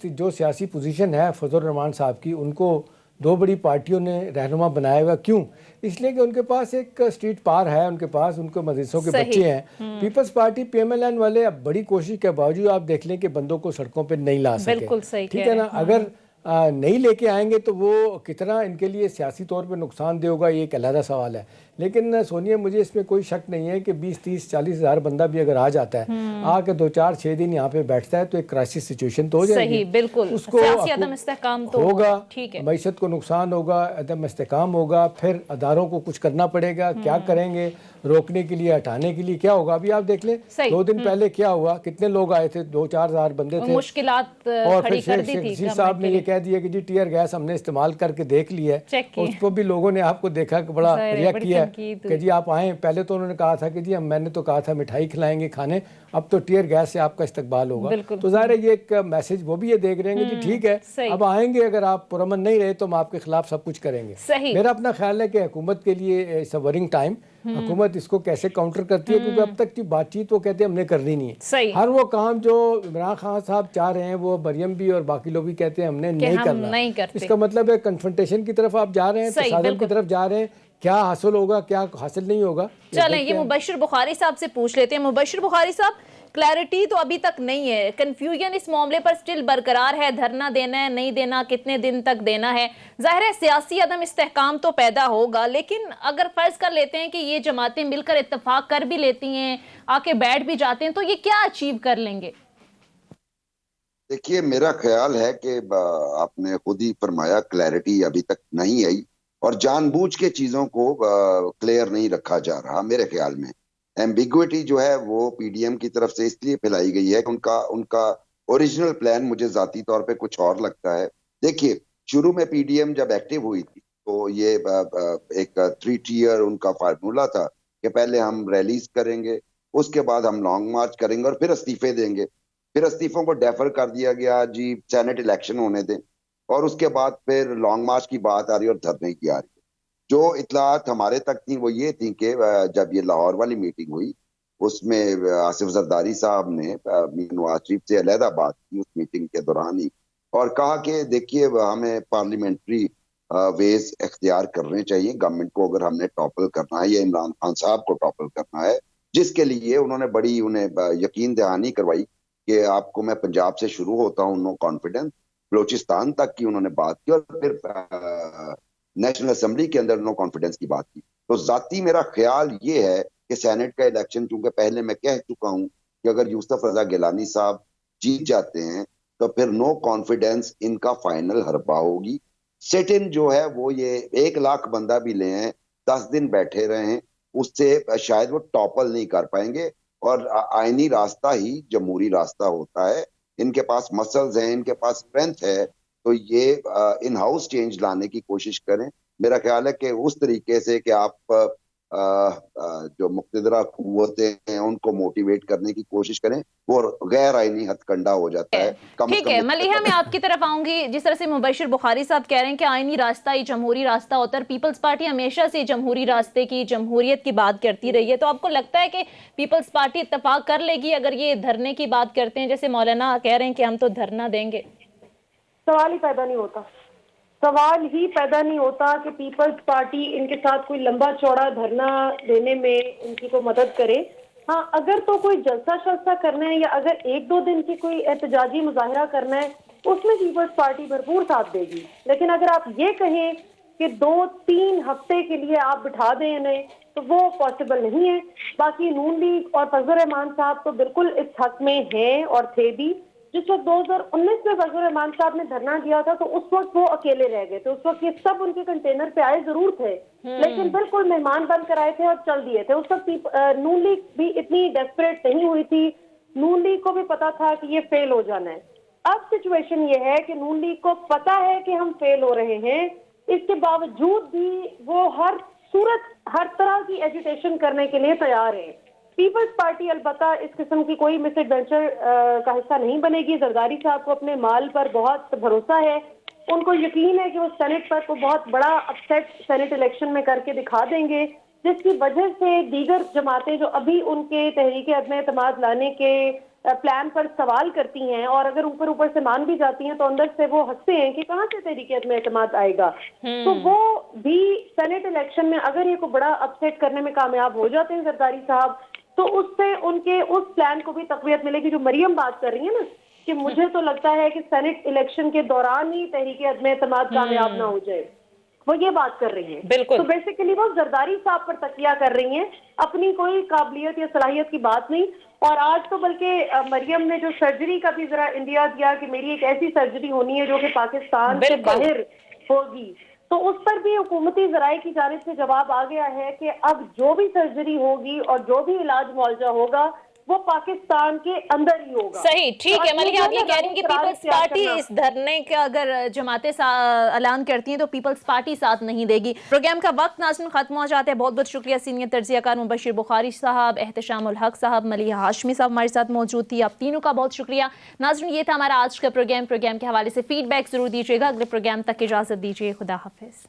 جو سیاسی پوزیشن ہے فضل الرحمان صاحب کی, ان کو 2 بڑی پارٹیوں نے رہنما بنایا ہوا. کیوں؟ اس لیے کہ ان کے پاس ایک اسٹریٹ پار ہے, ان کے پاس ان کو مدرسوں کے بچے ہیں. Peoples Party P M L N والے اب بڑی کوشش کے باوجود آپ دیکھ لیں کہ بندوں کو سڑکوں پہ نہیں لا سکے. بالکل صحیح, ٹھیک ہے نا. اگر نہیں لے کے آئیں گے تو وہ کتنا ان کے لیے سیاسی طور پہ نقصان دہ ہوگا, یہ ایک علیحدہ سوال ہے. لیکن سونیا مجھے اس میں کوئی شک نہیں ہے کہ 20-30-40 ہزار بندہ بھی اگر آ جاتا ہے, آ کے 2-4-6 دن یہاں پہ بیٹھتا ہے, تو ایک کرائسس سچویشن تو ہو جائے گی. صحیح, بالکل, اس کو سیاسی عدم استحکام تو ہوگا, ٹھیک ہے, معیشت کو نقصان ہوگا, عدم استحکام ہوگا, پھر اداروں کو کچھ کرنا پڑے گا. کیا کریں گے روکنے کے لیے, ہٹانے کے لیے کیا ہوگا؟ ابھی آپ دیکھ لیں 2 دن پہلے کیا ہوا, کتنے لوگ آئے تھے, 2-4 ہزار بندے تھے, مشکلات اور کھڑی پھر کر دی تھی. شیخ صاحب نے یہ کہہ دیا کہ جی ٹیئر گیس ہم نے استعمال کر کے دیکھ لیا ہے, اس کو بھی لوگوں نے آپ کو دیکھا کہ بڑا ریئیکٹ کیا کہ جی آپ آئیں. پہلے تو انہوں نے کہا تھا کہ جی میں نے تو کہا تھا مٹھائی کھلائیں گے کھانے, اب تو ٹیئر گیس سے آپ کا استقبال ہوگا. تو ظاہر ہے یہ ایک میسج وہ بھی یہ دیکھ رہے ہیں کہ جی ٹھیک ہے اب آئیں گے, اگر آپ پرامن نہیں رہے تو ہم آپ کے خلاف سب کچھ کریں گے. میرا اپنا خیال ہے کہ حکومت کے لیے اٹس اے ورنگ ٹائم, حکومت اس کو کیسے کاؤنٹر کرتی ہے, کیونکہ اب تک کی بات چیت وہ کہتے ہیں ہم نے کرنی نہیں ہے. ہر وہ کام جو عمران خان صاحب چاہ رہے ہیں وہ مریم بھی اور باقی لوگ بھی کہتے ہیں ہم نے نہیں کرنا. اس کا مطلب ہے کنفرنٹیشن کی طرف آپ جا رہے ہیں, تصادم کی طرف جا رہے ہیں, کیا حاصل ہوگا کیا حاصل نہیں ہوگا. چلیں یہ مبشر بخاری صاحب سے پوچھ لیتے ہیں. مبشر بخاری صاحب, کلیئرٹی تو ابھی تک نہیں ہے, کنفیوژن اس معاملے پر سٹل برقرار ہے, دھرنا دینا ہے نہیں دینا, کتنے دن تک دینا ہے. ظاہر ہے سیاسی عدم استحکام تو پیدا ہوگا, لیکن اگر فرض کر لیتے ہیں کہ یہ جماعتیں مل کر اتفاق کر بھی لیتی ہیں, آ کے بیٹھ بھی جاتے ہیں, تو یہ کیا اچیو کر لیں گے؟ دیکھیے میرا خیال ہے کہ آپ نے خود ہی فرمایا کلیئرٹی ابھی تک نہیں آئی, اور جان بوجھ کے چیزوں کو کلیئر نہیں رکھا جا رہا. میرے خیال میں ایمبیگوٹی جو ہے وہ پی ڈی ایم کی طرف سے اس لیے پھیلائی گئی ہے کہ ان کا اوریجنل پلان مجھے ذاتی طور پہ کچھ اور لگتا ہے. دیکھیے شروع میں پی ڈی ایم جب ایکٹیو ہوئی تھی تو یہ ایک 3 ٹیئر ان کا فارمولا تھا کہ پہلے ہم ریلیز کریں گے, اس کے بعد ہم لانگ مارچ کریں گے اور پھر استعفے دیں گے. پھر استعفوں کو ڈیفر کر دیا گیا, جی سینٹ الیکشن ہونے دیں, اور اس کے بعد پھر لانگ مارچ کی بات آ رہی اور دھرنے کی آ رہی. جو اطلاعات ہمارے تک تھیں وہ یہ تھیں کہ جب یہ لاہور والی میٹنگ ہوئی اس میں آصف زرداری صاحب نے نواز شریف سے علیحدہ بات کی اس میٹنگ کے دوران ہی, اور کہا کہ دیکھیے ہمیں پارلیمنٹری ویز اختیار کرنے چاہیے گورنمنٹ کو, اگر ہم نے ٹاپل کرنا ہے یا عمران خان صاحب کو ٹاپل کرنا ہے, جس کے لیے انہوں نے بڑی انہیں یقین دہانی کروائی کہ آپ کو میں پنجاب سے شروع ہوتا ہوں, نو کانفیڈنس, بلوچستان تک کی انہوں نے بات کی, اور پھر نیشنل اسمبلی کے اندر نو کانفیڈنس کی بات کی. تو ذاتی میرا خیال یہ ہے کہ سینٹ کا الیکشن, چونکہ پہلے میں کہہ چکا ہوں کہ اگر یوسف رضا گیلانی صاحب جیت جاتے ہیں تو پھر نو کانفیڈنس ان کا فائنل حربہ ہوگی. سیٹ ان جو ہے وہ یہ 1 لاکھ بندہ بھی لے ہیں, 10 دن بیٹھے رہے ہیں, اس سے شاید وہ ٹاپل نہیں کر پائیں گے. اور آئینی راستہ ہی جمہوری راستہ ہوتا ہے. ان کے پاس مسلز ہیں, ان کے پاس اسٹرینتھ ہے, تو یہ ان ہاؤس چینج لانے کی کوشش کریں. میرا خیال ہے کہ اس طریقے سے کہ آپ جو مقتدرہ قوتیں ہیں ان کو موٹیویٹ کرنے کی کوشش کریں, وہ غیر آئینی ہتھ کنڈا ہو جاتا ہے. ٹھیک ہے ملیحہ, میں آپ کی طرف آؤں گی. جس طرح سے مبشر بخاری صاحب کہہ رہے ہیں کہ آئینی راستہ ہی جمہوری راستہ ہوتا ہے, پیپلز پارٹی ہمیشہ سے جمہوری راستے کی, جمہوریت کی بات کرتی رہی ہے, تو آپ کو لگتا ہے کہ پیپلز پارٹی اتفاق کر لے گی اگر یہ دھرنے کی بات کرتے ہیں, جیسے مولانا کہہ رہے ہیں کہ ہم تو دھرنا دیں گے؟ سوال ہی پیدا نہیں ہوتا, سوال ہی پیدا نہیں ہوتا کہ پیپلز پارٹی ان کے ساتھ کوئی لمبا چوڑا دھرنا دینے میں ان کی کو مدد کرے. ہاں اگر تو کوئی جلسہ شلسہ کرنا ہے یا اگر 1-2 دن کی کوئی احتجاجی مظاہرہ کرنا ہے, اس میں پیپلز پارٹی بھرپور ساتھ دے گی. لیکن اگر آپ یہ کہیں کہ 2-3 ہفتے کے لیے آپ بٹھا دیں انہیں, تو وہ پاسبل نہیں ہے. باقی نون لیگ اور فضل الرحمان صاحب تو بالکل اس حق میں ہیں اور تھے بھی. جس وقت 2019 میں فضل الرحمان صاحب نے دھرنا دیا تھا تو اس وقت وہ اکیلے رہ گئے تھے. اس وقت یہ سب ان کے کنٹینر پہ آئے ضرور تھے, لیکن بالکل مہمان بن کر آئے تھے اور چل دیے تھے. اس وقت نون لیگ بھی اتنی ڈیسپریٹ نہیں ہوئی تھی, نون لیگ کو بھی پتا تھا کہ یہ فیل ہو جانا ہے. اب سچویشن یہ ہے کہ نون لیگ کو پتا ہے کہ ہم فیل ہو رہے ہیں, اس کے باوجود بھی وہ ہر صورت ہر طرح کی ایجیٹیشن کرنے کے لیے تیار ہے. پیپلز پارٹی البتہ اس قسم کی کوئی مس ایڈونچر کا حصہ نہیں بنے گی. زرداری صاحب کو اپنے مال پر بہت بھروسہ ہے, ان کو یقین ہے کہ وہ سینٹ پر کو بہت بڑا اپسیٹ سینٹ الیکشن میں کر کے دکھا دیں گے, جس کی وجہ سے دیگر جماعتیں جو ابھی ان کے تحریک عدم اعتماد لانے کے پلان پر سوال کرتی ہیں, اور اگر اوپر سے مان بھی جاتی ہیں تو اندر سے وہ ہنستے ہیں کہ کہاں سے تحریک عدم اعتماد آئے گا. تو وہ بھی سینٹ الیکشن میں اگر یہ کو بڑا اپسیٹ کرنے میں کامیاب ہو جاتے ہیں زرداری صاحب, تو اس سے ان کے اس پلان کو بھی تقویت ملے گی. جو مریم بات کر رہی ہے نا کہ مجھے تو لگتا ہے کہ سینٹ الیکشن کے دوران ہی تحریک عدم اعتماد کامیاب نہ ہو جائے, وہ یہ بات کر رہی ہیں. بالکل. تو بیسیکلی وہ زرداری صاحب پر تکیہ کر رہی ہیں, اپنی کوئی قابلیت یا صلاحیت کی بات نہیں. اور آج تو بلکہ مریم نے جو سرجری کا بھی ذرا انڈیا دیا کہ میری ایک ایسی سرجری ہونی ہے جو کہ پاکستان سے باہر ہوگی, تو اس پر بھی حکومتی ذرائع کی جانب سے جواب آ گیا ہے کہ اب جو بھی سرجری ہوگی اور جو بھی علاج معالجہ ہوگا وہ پاکستان کے اندر ہی ہوگا. صحیح, ٹھیک ہے ملیحہ, آپ یہ کہہ رہی ہیں کہ پیپلز پارٹی اس دھرنے کا اگر جماعتیں اعلان کرتی ہیں تو پیپلز پارٹی ساتھ نہیں دے گی. پروگرام کا وقت ناظرین ختم ہو جاتا ہے. بہت بہت شکریہ سینئر تجزیہ کار مبشر بخاری صاحب, احتشام الحق صاحب, ملیحہ ہاشمی صاحب ہمارے ساتھ موجود تھی. آپ تینوں کا بہت شکریہ. ناظرین یہ تھا ہمارا آج کا پروگرام کے حوالے سے فیڈ بیک ضرور دیجیے گا. اگلے پروگرام تک اجازت دیجیے. خدا حافظ.